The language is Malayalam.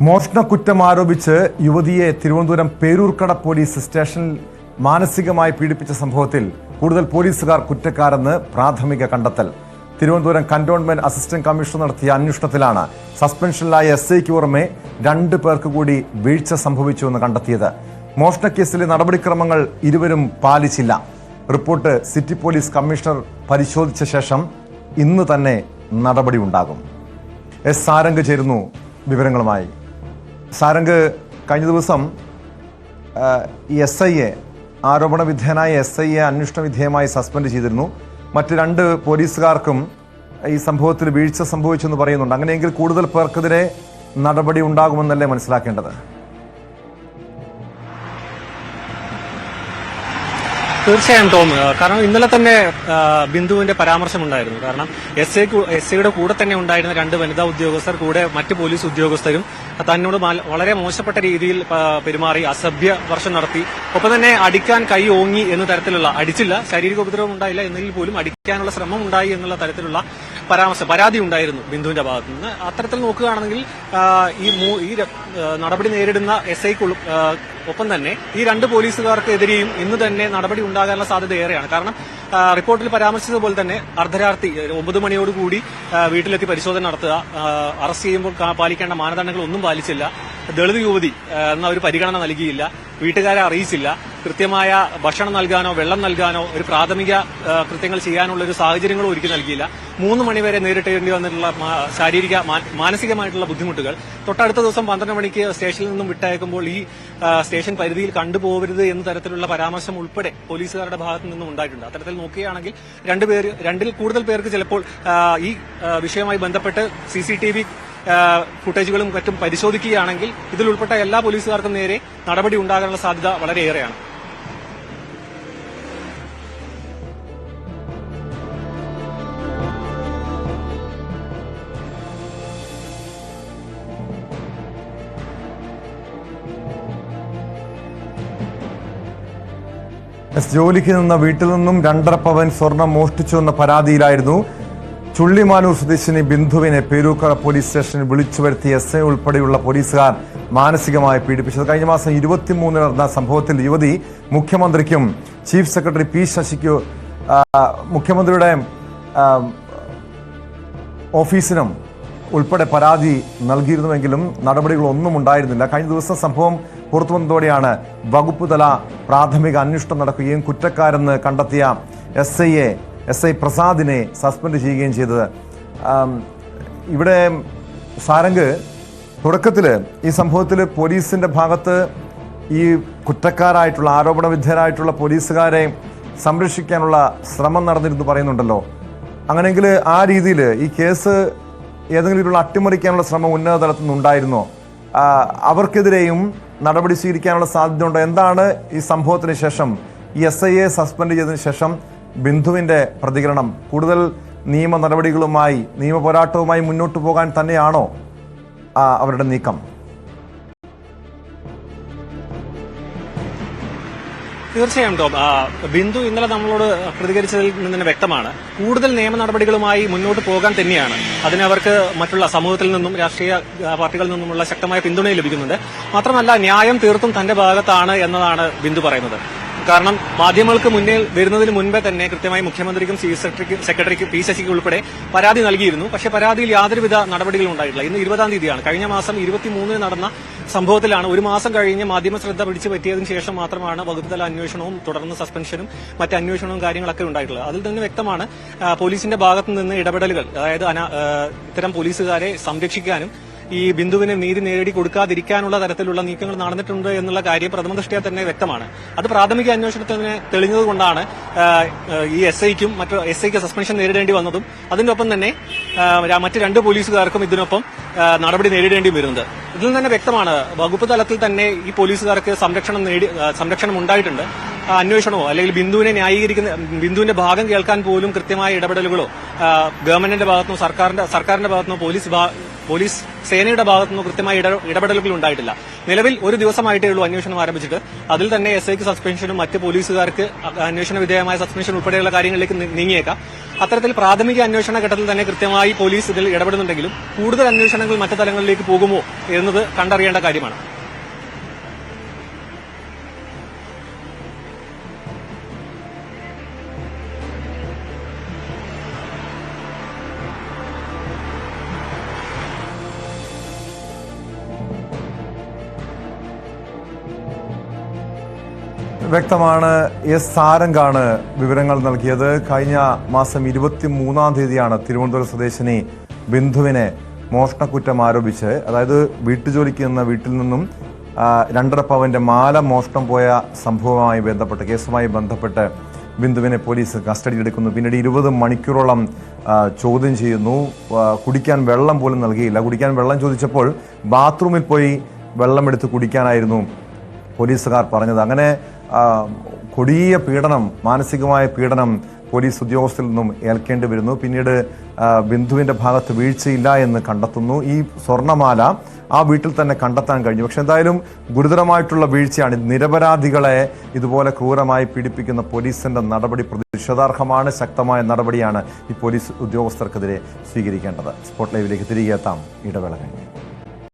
മോഷണക്കുറ്റം ആരോപിച്ച് യുവതിയെ തിരുവനന്തപുരം പേരൂർക്കട പോലീസ് സ്റ്റേഷനിൽ മാനസികമായി പീഡിപ്പിച്ച സംഭവത്തിൽ കൂടുതൽ പോലീസുകാർ കുറ്റക്കാരെന്ന് പ്രാഥമിക കണ്ടെത്തൽ. തിരുവനന്തപുരം കന്റോൺമെന്റ് അസിസ്റ്റന്റ് കമ്മീഷണർ നടത്തിയ അന്വേഷണത്തിലാണ് സസ്പെൻഷനിലായ എസ്ഐക്ക് പുറമെ 2 പേർക്ക് കൂടി വീഴ്ച സംഭവിച്ചുവെന്ന് കണ്ടെത്തിയത്. മോഷണക്കേസിലെ നടപടിക്രമങ്ങൾ ഇരുവരും പാലിച്ചില്ല. റിപ്പോർട്ട് സിറ്റി പോലീസ് കമ്മീഷണർ പരിശോധിച്ച ശേഷം ഇന്ന് തന്നെ നടപടി ഉണ്ടാകും. എസ് സാരംഗ് ചേരുന്നു വിവരങ്ങളുമായി. സാരംഗ്, കഴിഞ്ഞ ദിവസം ആരോപണ വിധേയനായ എസ് ഐയെ അന്വേഷണ വിധേയമായി സസ്പെൻഡ് ചെയ്തിരുന്നു. മറ്റ് 2 പോലീസുകാർക്കും ഈ സംഭവത്തിൽ വീഴ്ച സംഭവിച്ചെന്ന് പറയുന്നുണ്ട്. അങ്ങനെയെങ്കിൽ കൂടുതൽ പേർക്കെതിരെ നടപടി ഉണ്ടാകുമെന്നല്ലേ മനസ്സിലാക്കേണ്ടത്? തീർച്ചയായും ടോം, കാരണം ഇന്നലെ തന്നെ ബിന്ദുവിന്റെ പരാമർശമുണ്ടായിരുന്നു. കാരണം എസ് ഐയുടെ കൂടെ തന്നെ ഉണ്ടായിരുന്ന 2 വനിതാ ഉദ്യോഗസ്ഥർ കൂടെ മറ്റ് പോലീസ് ഉദ്യോഗസ്ഥരും തന്നോട് വളരെ മോശപ്പെട്ട രീതിയിൽ പെരുമാറി, അസഭ്യ വർഷം നടത്തി, ഒപ്പം തന്നെ അടിക്കാൻ കൈ ഓങ്ങി എന്ന തരത്തിലുള്ള, അടിച്ചില്ല, ശാരീരിക ഉപദ്രവം ഉണ്ടായില്ല എന്നെങ്കിൽ പോലും അടിക്കാനുള്ള ശ്രമം ഉണ്ടായി എന്നുള്ള തരത്തിലുള്ള പരാതി ഉണ്ടായിരുന്നു ബിന്ദുവിന്റെ ഭാഗത്തു നിന്ന്. അത്തരത്തിൽ നോക്കുകയാണെങ്കിൽ ഈ നടപടി നേരിടുന്ന എസ് ഐക്ക് ഒപ്പം തന്നെ ഈ 2 പോലീസുകാർക്കെതിരെയും ഇന്ന് തന്നെ നടപടി ഉണ്ടാകാനുള്ള സാധ്യത ഏറെയാണ്. കാരണം റിപ്പോർട്ടിൽ പരാമർശിച്ചതുപോലെ തന്നെ അർദ്ധരാത്രി 9 മണിയോടുകൂടി വീട്ടിലെത്തി പരിശോധന നടത്തുക, അറസ്റ്റ് ചെയ്യുമ്പോൾ പാലിക്കേണ്ട മാനദണ്ഡങ്ങൾ ഒന്നും പാലിച്ചില്ല, ദളിത് യുവതി എന്ന ഒരു പരിഗണന നൽകിയില്ല, വീട്ടുകാരെ അറിയിച്ചില്ല, കൃത്യമായ ഭക്ഷണം നൽകാനോ വെള്ളം നൽകാനോ ഒരു പ്രാഥമിക കൃത്യങ്ങൾ ചെയ്യാനുള്ള ഒരു സാഹചര്യങ്ങളും ഒരുക്കി നൽകിയില്ല. 3 മണിവരെ നേരിട്ടേണ്ടി വന്നിട്ടുള്ള മാനസികമായിട്ടുള്ള ബുദ്ധിമുട്ടുകൾ തൊട്ടടുത്ത ദിവസം 12 മണിക്ക് സ്റ്റേഷനിൽ നിന്നും വിട്ടയക്കുമ്പോൾ ഈ സ്റ്റേഷൻ പരിധിയിൽ കണ്ടുപോകരുത് എന്ന തരത്തിലുള്ള പരാമർശം ഉൾപ്പെടെ പോലീസുകാരുടെ ഭാഗത്തു നിന്നും ഉണ്ടായിട്ടുണ്ട്. അത്തരത്തിൽ നോക്കുകയാണെങ്കിൽ 2 കൂടുതൽ പേർക്ക് ചിലപ്പോൾ ഈ വിഷയവുമായി ബന്ധപ്പെട്ട് CCTV ഫുട്ടേജുകളും മറ്റും പരിശോധിക്കുകയാണെങ്കിൽ ഇതിൽ ഉൾപ്പെട്ട എല്ലാ പോലീസുകാർക്കും നേരെ നടപടി ഉണ്ടാകാനുള്ള സാധ്യത വളരെയേറെയാണ്. ജോലിക്ക് നിന്ന വീട്ടിൽ നിന്നും 2.5 പവൻ സ്വർണം മോഷ്ടിച്ചുവെന്ന പരാതിയിലായിരുന്നു ചുള്ളിമാനൂർ സ്വദേശിനി ബിന്ദുവിനെ പേരൂർക്കട പോലീസ് സ്റ്റേഷനിൽ വിളിച്ചു വരുത്തിയ SI ഉൾപ്പെടെയുള്ള പോലീസുകാർ മാനസികമായി പീഡിപ്പിച്ചത്. കഴിഞ്ഞ മാസം 23 നടന്ന സംഭവത്തിൽ യുവതി മുഖ്യമന്ത്രിക്കും ചീഫ് സെക്രട്ടറി P ശശിക്കും മുഖ്യമന്ത്രിയുടെ ഓഫീസിനും ഉൾപ്പെടെ പരാതി നൽകിയിരുന്നുവെങ്കിലും നടപടികളൊന്നും ഉണ്ടായിരുന്നില്ല. കഴിഞ്ഞ ദിവസം സംഭവം പുറത്തു വന്നതോടെയാണ് വകുപ്പ് തല പ്രാഥമിക അന്വേഷണം നടക്കുകയും കുറ്റക്കാരെന്ന് കണ്ടെത്തിയ SI പ്രസാദിനെ സസ്പെൻഡ് ചെയ്യുകയും ചെയ്തത്. ഇവിടെ സാരംഗ്, തുടക്കത്തിൽ ഈ സംഭവത്തിൽ പോലീസിന്റെ ഭാഗത്ത് ഈ കുറ്റക്കാരായിട്ടുള്ള ആരോപണ വിധേയരായിട്ടുള്ള പോലീസുകാരെ സംരക്ഷിക്കാനുള്ള ശ്രമം നടന്നിരുന്നു പറയുന്നുണ്ടല്ലോ. അങ്ങനെയെങ്കിൽ ആ രീതിയിൽ ഈ കേസ് ഏതെങ്കിലും രീതിയിലുള്ള അട്ടിമറിക്കാനുള്ള ശ്രമം ഉന്നത തലത്തിൽ നിന്നുണ്ടായിരുന്നോ? അവർക്കെതിരെയും നടപടി സ്വീകരിക്കാനുള്ള സാധ്യതയുണ്ടോ? എന്താണ് ഈ സംഭവത്തിന് ശേഷം ഈ SIയെ സസ്പെൻഡ് ചെയ്തതിനു ശേഷം ബിന്ദുവിന്റെ പ്രതികരണം? കൂടുതൽ നിയമ നടപടികളുമായി, നിയമ പോരാട്ടവുമായി മുന്നോട്ട് പോകാൻ തന്നെയാണോ അവരുടെ നീക്കം? തീർച്ചയായും ടോം, ബിന്ദു ഇന്നലെ നമ്മളോട് പ്രതികരിച്ചതിൽ നിന്ന് തന്നെ വ്യക്തമാണ്, കൂടുതൽ നിയമ നടപടികളുമായി മുന്നോട്ട് പോകാൻ തന്നെയാണ്. അതിനവർക്ക് മറ്റുള്ള സമൂഹത്തിൽ നിന്നും രാഷ്ട്രീയ പാർട്ടികളിൽ നിന്നുമുള്ള ശക്തമായ പിന്തുണ ലഭിക്കുന്നുണ്ട്. മാത്രമല്ല, ന്യായം തീർത്തും തന്റെ ഭാഗത്താണ് എന്നതാണ് ബിന്ദു പറയുന്നത്. കാരണം മാധ്യമങ്ങൾക്ക് മുന്നിൽ വരുന്നതിന് മുൻപേ തന്നെ കൃത്യമായി മുഖ്യമന്ത്രിക്കും ചീഫ് സെക്രട്ടറിക്കും P ശശിക്കും ഉൾപ്പെടെ പരാതി നൽകിയിരുന്നു. പക്ഷേ പരാതിയിൽ യാതൊരുവിധ നടപടികളും ഉണ്ടായിട്ടില്ല. ഇന്ന് 20-ാം തീയതിയാണ്. കഴിഞ്ഞ മാസം 23 നടന്ന സംഭവത്തിലാണ് 1 മാസം കഴിഞ്ഞ് മാധ്യമ ശ്രദ്ധ പിടിച്ചു പറ്റിയതിനു ശേഷം മാത്രമാണ് വകുപ്പുതല അന്വേഷണവും തുടർന്ന് സസ്പെൻഷനും മറ്റ് അന്വേഷണവും കാര്യങ്ങളൊക്കെ ഉണ്ടായിട്ടുള്ളത്. അതിൽ തന്നെ വ്യക്തമാണ് പോലീസിന്റെ ഭാഗത്തു നിന്ന് ഇടപെടലുകൾ, അതായത് ഇത്തരം പോലീസുകാരെ സംരക്ഷിക്കാനും ഈ ബിന്ദുവിന് നീതി നേടി കൊടുക്കാതിരിക്കാനുള്ള തരത്തിലുള്ള നീക്കങ്ങൾ നടന്നിട്ടുണ്ട് എന്നുള്ള കാര്യം പ്രഥമദൃഷ്ട്യാ തന്നെ വ്യക്തമാണ്. അത് പ്രാഥമിക അന്വേഷണത്തിന് തെളിഞ്ഞതുകൊണ്ടാണ് ഈ SIക്ക് സസ്പെൻഷൻ നേരിടേണ്ടി വന്നതും അതിന്റെ ഒപ്പം തന്നെ മറ്റ് 2 പോലീസുകാർക്കും ഇതിനൊപ്പം നടപടി നേരിടേണ്ടി വരുന്നത്. ഇതിൽ തന്നെ വ്യക്തമാണ് വകുപ്പ് തലത്തിൽ തന്നെ ഈ പോലീസുകാർക്ക് സംരക്ഷണം ഉണ്ടായിട്ടുണ്ട്. അന്വേഷണമോ അല്ലെങ്കിൽ ബിന്ദുവിന്റെ ഭാഗം കേൾക്കാൻ പോലും കൃത്യമായ ഇടപെടലുകളോ ഗവൺമെന്റിന്റെ ഭാഗത്തുനിന്നോ സർക്കാരിന്റെ ഭാഗത്തുനിന്നോ പോലീസ് സേനയുടെ ഭാഗത്തുനിന്ന് കൃത്യമായ ഇടപെടലുകൾ ഉണ്ടായിട്ടില്ല. നിലവിൽ ഒരു ദിവസമായിട്ടേ ഉള്ളൂ അന്വേഷണം ആരംഭിച്ചിട്ട്. അതിൽ തന്നെ SIക്ക് സസ്പെൻഷനും മറ്റ് പോലീസുകാർക്ക് അന്വേഷണ വിധേയമായ സസ്പെൻഷൻ ഉൾപ്പെടെയുള്ള കാര്യങ്ങളിലേക്ക് നീങ്ങിയേക്കാം. അത്തരത്തിൽ പ്രാഥമിക അന്വേഷണ ഘട്ടത്തിൽ തന്നെ കൃത്യമായി പോലീസ് ഇതിൽ ഇടപെടുന്നുണ്ടെങ്കിലും കൂടുതൽ അന്വേഷണങ്ങൾ മറ്റു തലങ്ങളിലേക്ക് പോകുമോ എന്നത് കണ്ടറിയേണ്ട കാര്യമാണ്. വ്യക്തമാണ്. എസ് സാരംഗാണ് വിവരങ്ങൾ നൽകിയത്. കഴിഞ്ഞ മാസം 23-ാം തീയതിയാണ് തിരുവനന്തപുരം സ്വദേശിനി ബിന്ദുവിനെ മോഷണക്കുറ്റം ആരോപിച്ച്, അതായത് വീട്ടുജോലിക്ക് നിന്ന വീട്ടിൽ നിന്നും 2.5 പവന്റെ മാല മോഷണം പോയ സംഭവവുമായി ബന്ധപ്പെട്ട് കേസുമായി ബന്ധപ്പെട്ട് ബിന്ദുവിനെ പോലീസ് കസ്റ്റഡിയിലെടുക്കുന്നു. പിന്നീട് 20 മണിക്കൂറോളം ചോദ്യം ചെയ്യുന്നു. കുടിക്കാൻ വെള്ളം പോലും നൽകിയില്ല. കുടിക്കാൻ വെള്ളം ചോദിച്ചപ്പോൾ ബാത്റൂമിൽ പോയി വെള്ളമെടുത്ത് കുടിക്കാനായിരുന്നു പോലീസുകാർ പറഞ്ഞത്. അങ്ങനെ കൊടിയ പീഡനം, മാനസികമായ പീഡനം പോലീസ് ഉദ്യോഗസ്ഥരിൽ നിന്നും ഏൽക്കേണ്ടി വരുന്നു. പിന്നീട് ബിന്ദുവിന്റെ ഭാഗത്ത് വീഴ്ചയില്ല എന്ന് കണ്ടെത്തുന്നു. ഈ സ്വർണ്ണമാല ആ വീട്ടിൽ തന്നെ കണ്ടെത്താൻ കഴിഞ്ഞു. പക്ഷെ എന്തായാലും ഗുരുതരമായിട്ടുള്ള വീഴ്ചയാണ്. നിരപരാധികളെ ഇതുപോലെ ക്രൂരമായി പീഡിപ്പിക്കുന്ന പോലീസിന്റെ നടപടി പ്രതിഷേധാർഹമാണ്. ശക്തമായ നടപടിയാണ് ഈ പോലീസ് ഉദ്യോഗസ്ഥർക്കെതിരെ സ്വീകരിക്കേണ്ടത്. സ്പോട്ട് ലൈവിലേക്ക് തിരികെ എത്താം ഇടവേള കഴിഞ്ഞ്.